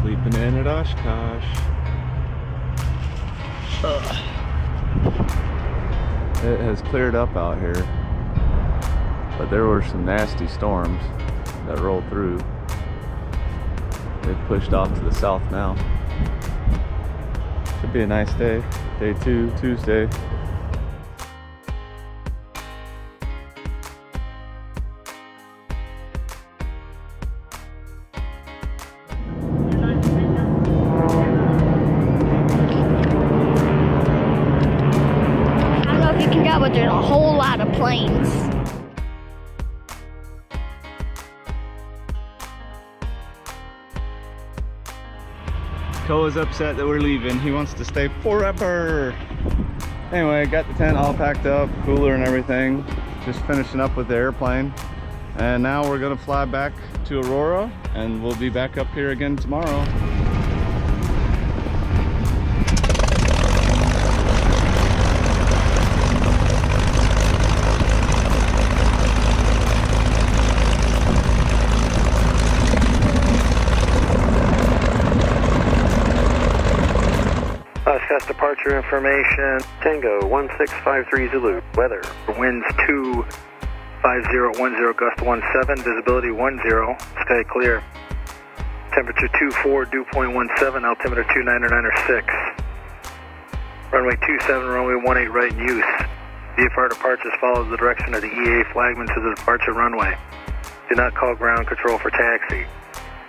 Sleeping in at Oshkosh. It has cleared up out here, but there were some nasty storms that rolled through. They've pushed off to the south now. Should be a nice day. Day 2, Tuesday. But there's a whole lot of planes. Koa's upset that we're leaving. He wants to stay forever. Anyway, got the tent all packed up, cooler and everything. Just finishing up with the airplane. And now we're gonna fly back to Aurora and we'll be back up here again tomorrow. Oshkosh departure information, Tango 1653 Zulu, weather, winds 25010, gust 17, visibility 10, sky clear, temperature 24, dew point 17, altimeter 2996, runway 27, runway 18 right in use, VFR departures follow the direction of the EA flagman to the departure runway, do not call ground control for taxi.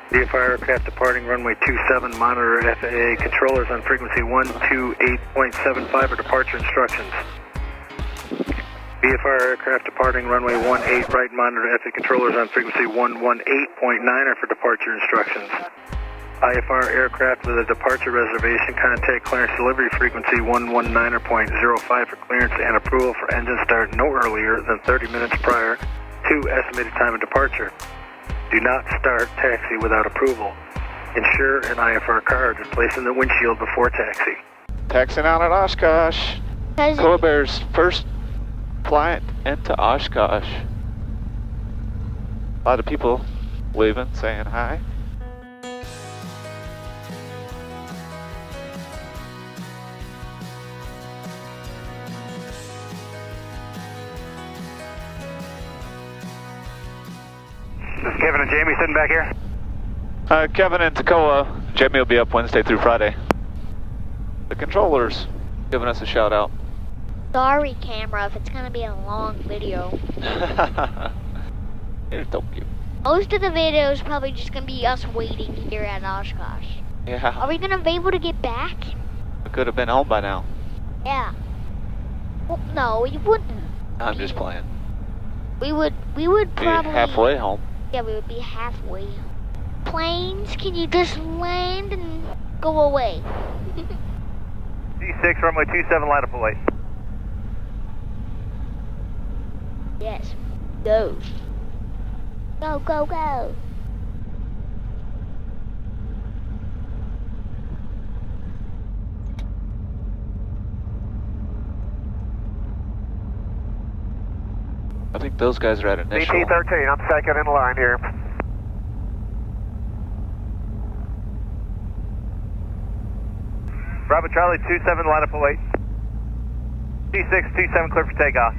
VFR aircraft departing runway 27, monitor FAA controllers on frequency 128.75 for departure instructions. VFR aircraft departing runway 18 right, monitor FAA controllers on frequency 118.9 for departure instructions. IFR aircraft with a departure reservation, contact clearance delivery frequency 119.05 for clearance and approval for engine start no earlier than 30 minutes prior to estimated time of departure. Do not start taxi without approval. Ensure an IFR card is placed in the windshield before taxi. Taxiing out at Oshkosh. Koa Bear's first flight into Oshkosh. A lot of people waving, saying hi. This is Kevin and Jamie sitting back here. Kevin and Toccoa. Jamie will be up Wednesday through Friday. The controllers giving us a shout out. Sorry, camera, if it's gonna be a long video. It's so cute. Most of the video is probably just gonna be us waiting here at Oshkosh. Yeah. Are we gonna be able to get back? We could have been home by now. Yeah. Well, no, we wouldn't. I'm just playing. We would Be probably halfway home. Yeah, we would be halfway. Planes, can you just land and go away? D6, runway 27, line up and wait. Yes. Go. Go, go, go. I think those guys are at initial. BT-13, I'm second in line here. Bravo Charlie 27, line up and wait. D6, 27, clear for takeoff.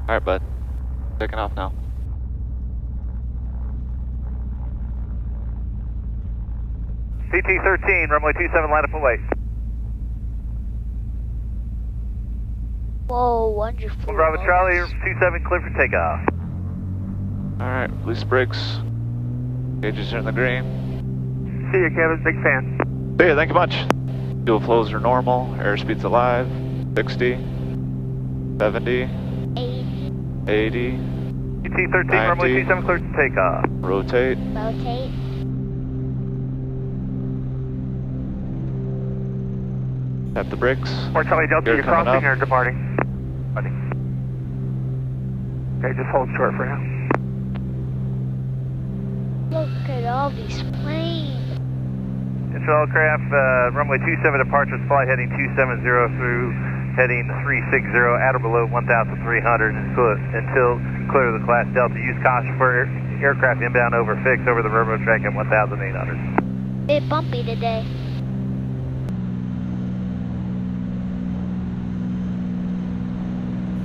Alright, bud. Taking off now. CT-13, runway 27, line up and wait. Whoa, wonderful. Bravo Charlie 27, clear for takeoff. Alright, release brakes. Gauges are in the green. See you, Kevin. Big fan. See ya, thank you much. Fuel flows are normal. Airspeed's alive. 60. 70. 80. CT-13, 90. runway 27, clear to takeoff. Rotate. Rotate. Tap the brakes. Or Charlie Delta, You're you're coming crossing up. or departing? Okay, just hold short for now. Look at all these planes. Central aircraft, runway 27 departures, flight heading 270 through heading 360 at or below 1,300 until clear of the Class Delta. Use caution for aircraft inbound over fixed over the railroad track at 1,800. Bit bumpy today.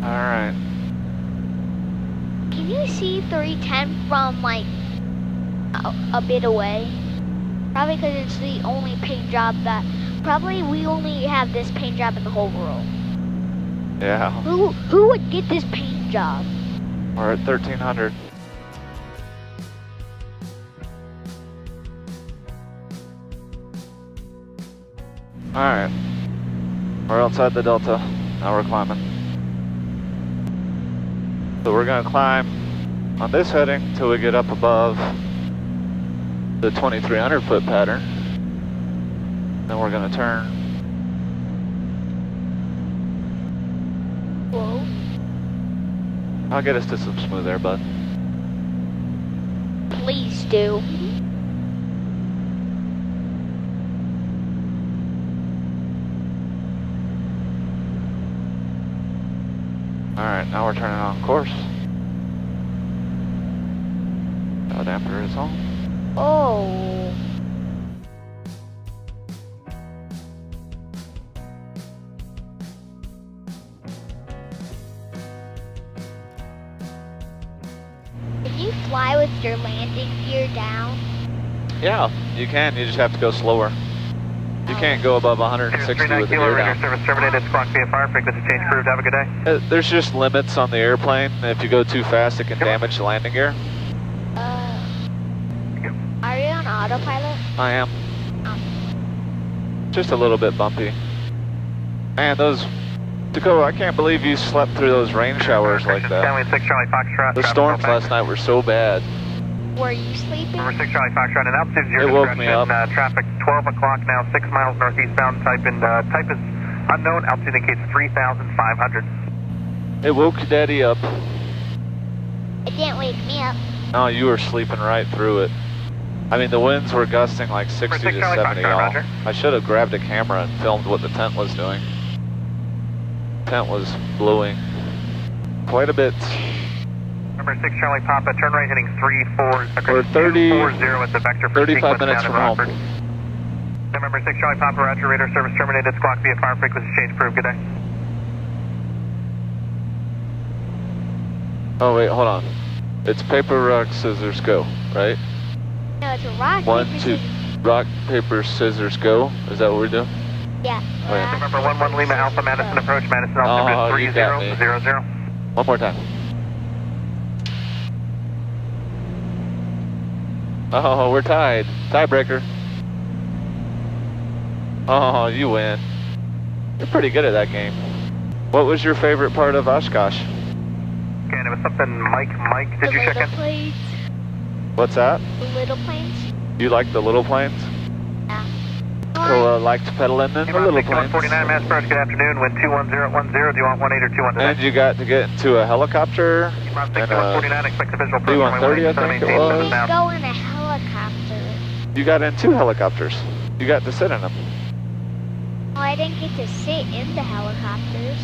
Alright. Can you see 310 from like a bit away? Probably because it's the only paint job that. Probably we only have this paint job in the whole world. Yeah. Who would get this paint job? We're at 1,300. Alright. We're outside the Delta. Now we're climbing. So we're gonna climb on this heading till we get up above the 2,300 foot pattern. Then we're gonna turn. Whoa. I'll get us to some smooth air, bud. Please do. Alright, now we're turning on course. Bow damper is on. Oh. Can you fly with your landing gear down? Yeah, you can. You just have to go slower. You can't go above 160 with the gear down. Service terminated. Squawk via fire. Frequency change approved. Have a good day. There's just limits on the airplane. If you go too fast, it can damage the landing gear. Are you on autopilot? I am. Just a little bit bumpy. Man, those... Dakota, I can't believe you slept through those rain showers like that. Stanley 6 Charlie Foxtrot. The storms last night were so bad. Were you sleeping? Number 6 Charlie Foxtrot and altitude 0 It woke me up. Traffic 12 o'clock now, 6 miles northeastbound. Type is unknown. Altitude indicates 3,500. It woke Daddy up. It didn't wake me up. Oh, you were sleeping right through it. I mean, the winds were gusting like 60 to 70, y'all. I should have grabbed a camera and filmed what the tent was doing. Tent was blowing quite a bit. Number 6 Charlie Papa, turn right heading 34. We're 40 at the vector for 35 minutes from home. Number 6 Charlie Papa, roger, radar service terminated. Squawk via fire. Frequency change approved. Good day. Oh wait, hold on. It's paper, rock, scissors, go, right? No, it's a rock. 1, paper, 2, scissors. rock, paper, scissors, go. Is that what we're doing? Yeah. Oh, yeah. rock, Number 11 Lima paper, Alpha Madison scissors, approach. Madison altimeter you got me. 3000. One more time. Oh, we're tied. Tiebreaker. Oh, you win. You're pretty good at that game. What was your favorite part of Oshkosh? Okay, and it was something Mike, did The you check little in? planes. What's that? The little planes. You like the little planes? Yeah. So liked pedaling in the little planes. 49 Mass Approach, good afternoon, wind 21010, do you want 18 or 210? And you got to get into a helicopter and a 49, expect the visual B-130, I think it was. Let's go in a helicopter. You got in 2 helicopters. You got to sit in them. Oh, I didn't get to sit in the helicopters.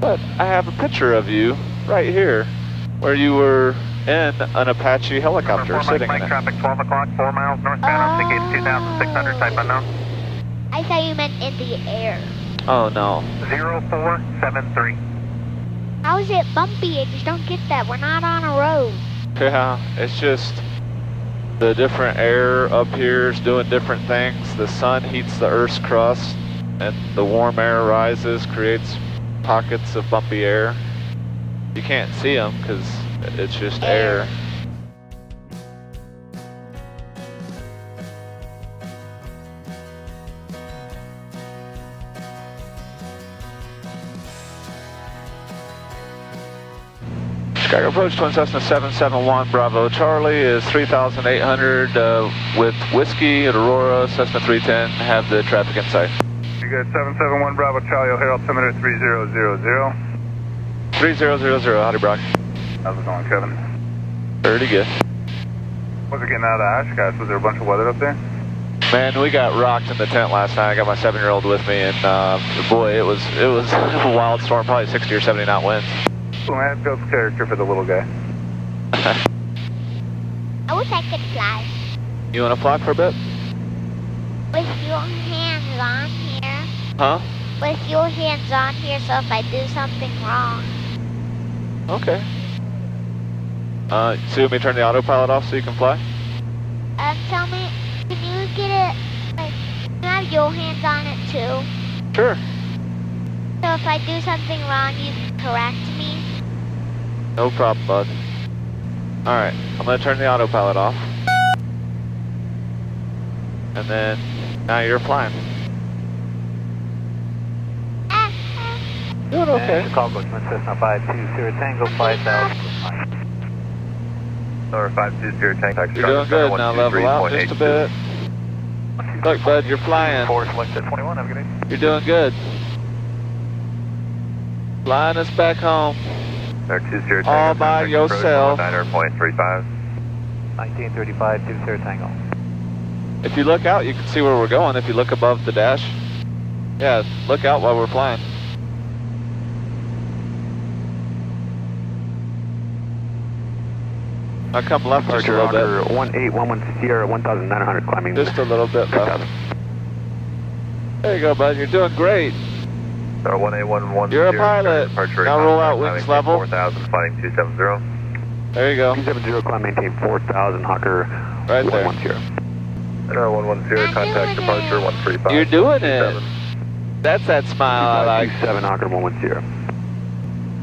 But I have a picture of you right here where you were in an Apache helicopter sitting in it. Traffic 12 o'clock, 4 miles northbound, indicates 2,600, type unknown. I thought you meant in the air. Oh no. 0473. How is it bumpy? I just don't get that. We're not on a road. Yeah, it's just the different air up here is doing different things. The sun heats the Earth's crust and the warm air rises, creates pockets of bumpy air. You can't see them because it's just air. Chicago approach, Twin Cessna 771 Bravo Charlie is 3,800 with whiskey at Aurora, Cessna 310, have the traffic in sight. You got 771 Bravo Charlie, O'Hare altimeter 3000. 3000, howdy Brock. How's it going, Kevin? Pretty good. Was it getting out of Oshkosh? Was there a bunch of weather up there? Man, we got rocked in the tent last night. I got my 7-year-old with me, and boy, it was a wild storm, probably 60 or 70 knot winds. I have Ghost character for the little guy. I wish I could fly. You want to fly for a bit? With your hands on here. Huh? With your hands on here, so if I do something wrong. Okay. So you want me to turn the autopilot off so you can fly? Tell me, can you get it, like, can you have your hands on it too? Sure. So if I do something wrong, you can correct me? No problem, bud. Alright, I'm going to turn the autopilot off. And then, now you're flying. Doing okay. Chicago, Cessna 520 Tango 5000. Or 520 Tango. You're doing good. Now level out just a bit. Look, bud, you're flying. Force selected 21, have a good day. You're doing good. Flying us back home. All by yourself. 9.35. 1935 20 Tango. If you look out, you can see where we're going. If you look above the dash. Yeah, look out while we're flying. I'll come left just a little bit. 1811 Sierra 1900 climbing. Just a little bit left. There you go, bud. You're doing great. 1811. You're a pilot. Now roll out wings level. 4000, flying 270. There you go. 270, climb maintain 4000, Hawker. Right there. 110. 110, contact departure 135. You're doing it. That's that smile I like. 7 Hawker 110.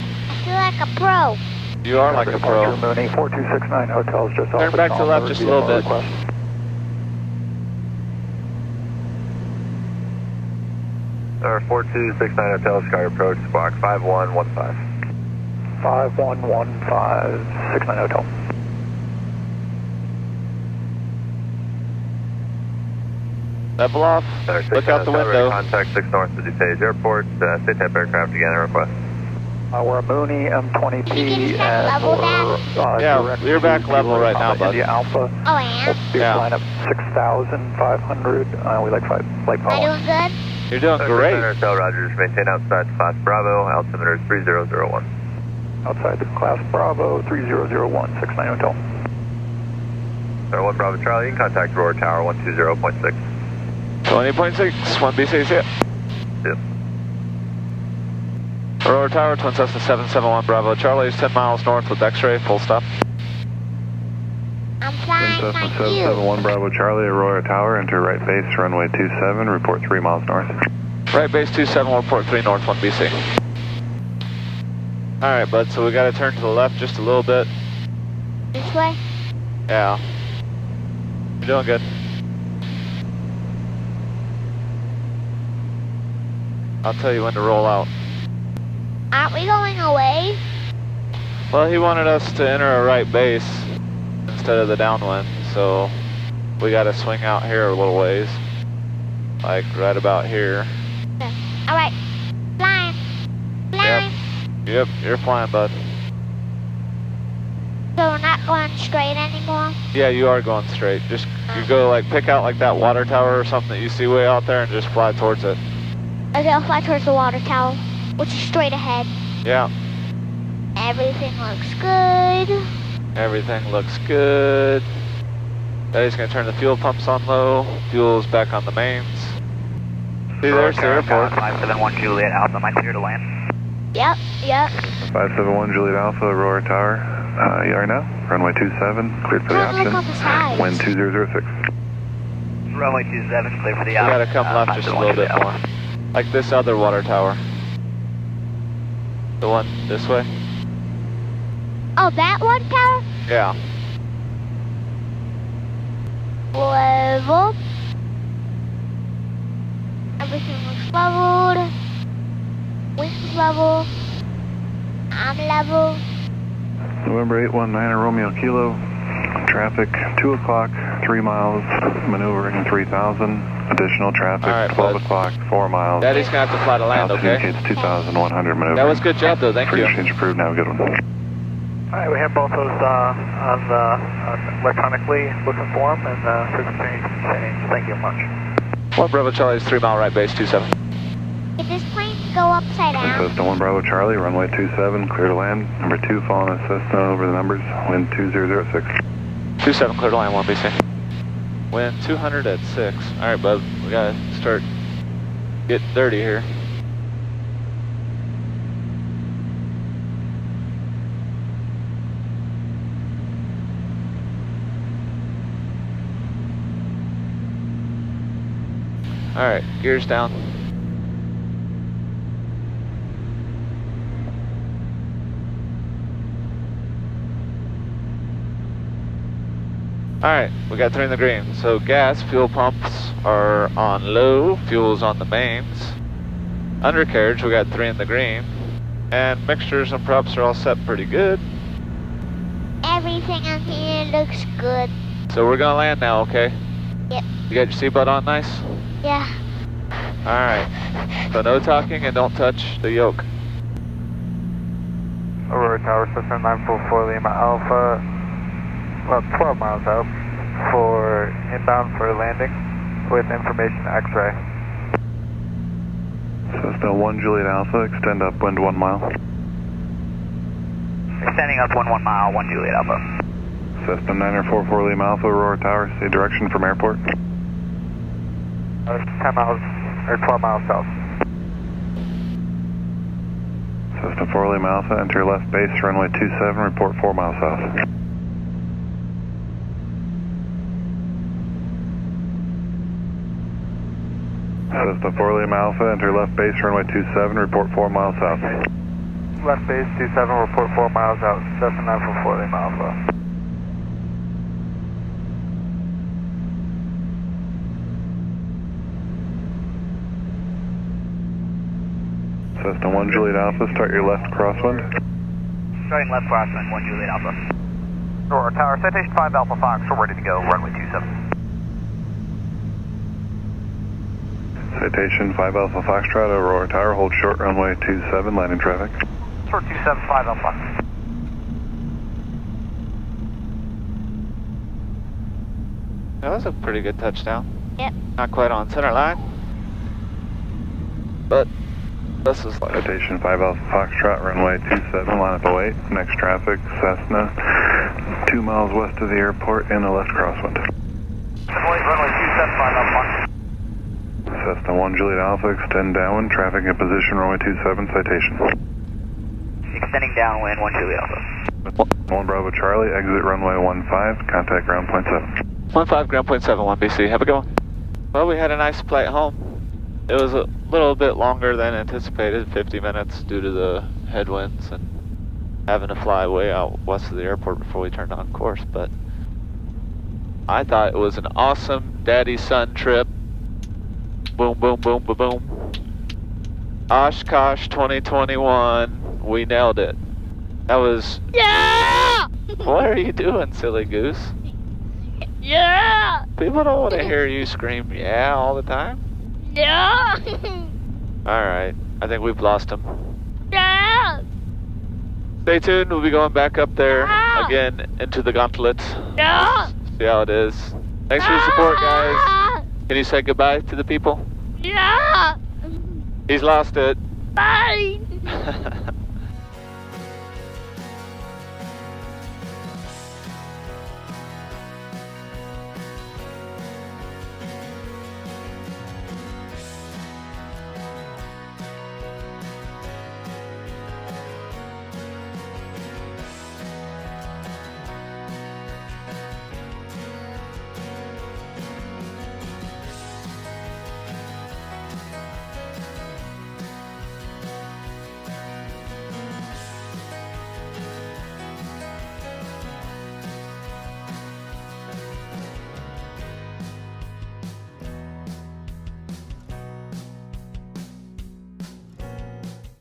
I feel like a pro. You are like a pro. Mooney 4269 hotels just off. Turn back to the left just a little bit. 4269 hotels, sky approach, block 5115. 5115, 69 hotel. Level off. Look out the window. Contact 6 North to DuPage Airport. Stay type aircraft again and request. We're a Mooney M20P and yeah, you're back level right now, bud. India Alpha. Oh, I am? Yeah. Line up 6,500. We like flight Am I doing good? You're doing great. Hotel Rogers, maintain outside class Bravo, altimeter 3001. Outside class Bravo 3001, 69 hotel. 1 Bravo Charlie, in contact Aurora Tower 120.6. 20.6, 1BC, see ya. Yep. Aurora Tower, Twin Cessna 771 Bravo Charlie, 10 miles north with X-ray, full stop. I'm flying Cessna like 771 Bravo Charlie, Aurora Tower, enter right base, runway 27, report 3 miles north. Right base 27, report 3 north, 1BC. Alright, bud, so we gotta turn to the left just a little bit. you. This way? Yeah. You're doing good. I'll tell you when to roll out. Aren't we going away? Well, he wanted us to enter a right base instead of the downwind, so we gotta swing out here a little ways. Like right about here. Okay. Alright. Flying. Flying. Yep, you're flying, bud. So we're not going straight anymore? Yeah, you are going straight. Just, you go like, pick out like that water tower or something that you see way out there and just fly towards it. Okay, I'll fly towards the water tower, which is straight ahead. Yeah. Everything looks good. Everything looks good. Daddy's gonna turn the fuel pumps on low. Fuel's back on the mains. See, there's the airport. 571 Juliet Alpha, am I clear to land? Yep, yep. 571 Juliet Alpha, Aurora Tower. You are now. Runway 27, cleared for the Look on the option. sides. Wind 2006. Runway 27, clear for the We out. gotta come left just a little bit more. Like this other water tower. The one this way? Oh, that one tower? Yeah. Level. Everything looks leveled. Wings level. I'm level. November 819 Romeo Kilo. Traffic 2 o'clock, 3 miles, maneuvering 3000. Additional traffic, All right, 12 bud. o'clock, 4 miles. Daddy's gonna have to fly to land, Altitude okay? indicates 2,100 maneuvering. That was a good job though, thank you. Change approved, now good one. Alright, we have both those electronically looking for them, and frequency change. Thank you much. 1 Bravo Charlie's 3 mile right base 27. Did this plane go upside down? Cessna 1 Bravo Charlie, runway 27, clear to land. Number 2, following a Cessna over the numbers, wind 2006. 27, clear to land, 1 BC. Wind 200 at 6. Alright, bub, we gotta start getting dirty here. Alright, gears down. Alright, we got 3 in the green. So gas, fuel pumps are on low, fuel's on the mains. Undercarriage, we got 3 in the green. And mixtures and props are all set pretty good. Everything on here looks good. So we're gonna land now, okay? Yep. You got your seatbelt on nice? Yeah. Alright. So no talking and don't touch the yoke. Aurora Tower System 944 Lima Alpha, about 12 miles out for inbound for landing with information X-ray. Cessna 1 Juliet Alpha, extend upwind 1 mile. Extending up 1 mile, 1 Juliet Alpha. Cessna 944 Lima Alpha, Aurora Tower, say direction from airport. 10 miles, or 12 miles south. Cessna 4 Lima Alpha, enter left base, runway 27, report 4 miles south. Cessna 4 Lima Alpha, enter left base, runway 27, report 4 miles south. Left base 27, report 4 miles out, Cessna 944 Lima Alpha. Cessna 1 Juliet Alpha, start your left crosswind. Starting left crosswind, 1 Juliet Alpha. Aurora Tower, citation 5 Alpha Fox, we're ready to go, runway 27. Citation 5 Alpha Foxtrot, Aurora Tower, hold short, runway 27, landing traffic. Short 27, 5 Alpha. That was a pretty good touchdown. Yep. Not quite on center line. But this is like Citation 5 Alpha Foxtrot, runway 27, line up 08. Next traffic, Cessna, 2 miles west of the airport in the left crosswind. Runway 27, 5 Alpha. Cessna 1 Juliet Alpha, extend downwind, traffic in position, runway 27, citation. Extending downwind, 1 Juliet Alpha. 1 Bravo Charlie, exit runway 15, contact ground point 7. 15 ground point 71 BC. Have a good one. Well, we had a nice flight home. It was a little bit longer than anticipated, 50 minutes due to the headwinds and having to fly way out west of the airport before we turned on course, but I thought it was an awesome daddy-son trip. Boom, boom, boom, boom, boom. Oshkosh 2021, we nailed it. That was... Yeah! What are you doing, silly goose? Yeah! People don't want to hear you scream yeah all the time. Yeah! Alright, I think we've lost him. Yeah! Stay tuned, we'll be going back up there Ah! again into the gauntlet. Yeah! See how it is. Thanks for your support, guys. Can you say goodbye to the people? Yeah! He's lost it. Bye!